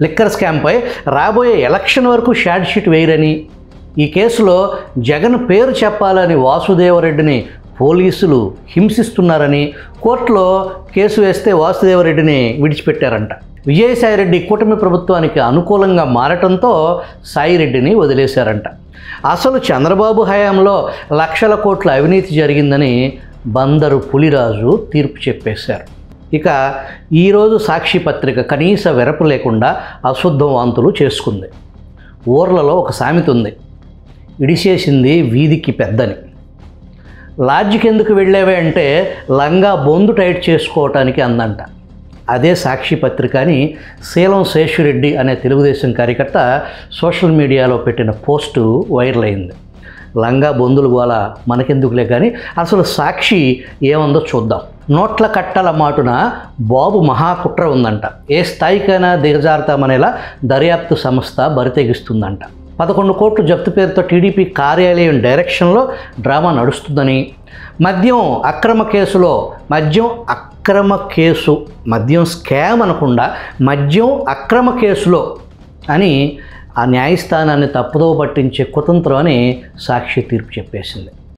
Liquor స్కామ్పై రాబోయే election వరకు short sheet వేయరని, ఈ కేసులో జగన్ పేరు చెప్పాలని వాసుదేవరెడ్డిని పోలీసులు హింసిస్తున్నారని కోర్టులో కేసు వేస్తే వాసుదేవరెడ్డిని విడిచిపెట్టారంట. విజయసాయిరెడ్డి కూటమి ప్రభుత్వానికి అనుకూలంగా మారటంతో సాయిరెడ్డిని వదిలేశారంట. అసలు చంద్రబాబు హయాంలో లక్షల కోట్ల అవినీతి జరిగిందని బందరు పులిరాజు తీర్పు చెప్పేశారు. ఇక ఈరోజు సాక్షి పత్రిక కనీస వెరపు లేకుండా అశుద్ధం వాంతులు చేసుకుంది. ఊర్లలో ఒక సామెత ఉంది, ఇడిచేసింది వీధికి పెద్దని. లాడ్జికి ఎందుకు వెళ్ళేవే అంటే లంగా బొందు టైట్ చేసుకోవటానికి అందంట. అదే సాక్షి పత్రిక అని శీలం శేషురెడ్డి అనే తెలుగుదేశం కార్యకర్త సోషల్ మీడియాలో పెట్టిన పోస్టు వైరల్ అయింది. లంగా బొందులు గోల మనకెందుకులే కానీ అసలు సాక్షి ఏముందో చూద్దాం. నోట్ల కట్టల మాటున బాబు మహాకుట్ర ఉందంట. ఏ స్థాయికైనా దిగజారుతామనేలా దర్యాప్తు సంస్థ బరితెగిస్తుందంట. 11 కోట్లు జప్తు పేరుతో టీడీపీ కార్యాలయం డైరెక్షన్లో డ్రామా నడుస్తుందని, మద్యం స్కామ్ అనకుండా మద్యం అక్రమ కేసులో అని ఆ న్యాయస్థానాన్ని తప్పుదో పట్టించే కుతంత్రం అని సాక్షి తీర్పు చెప్పేసింది.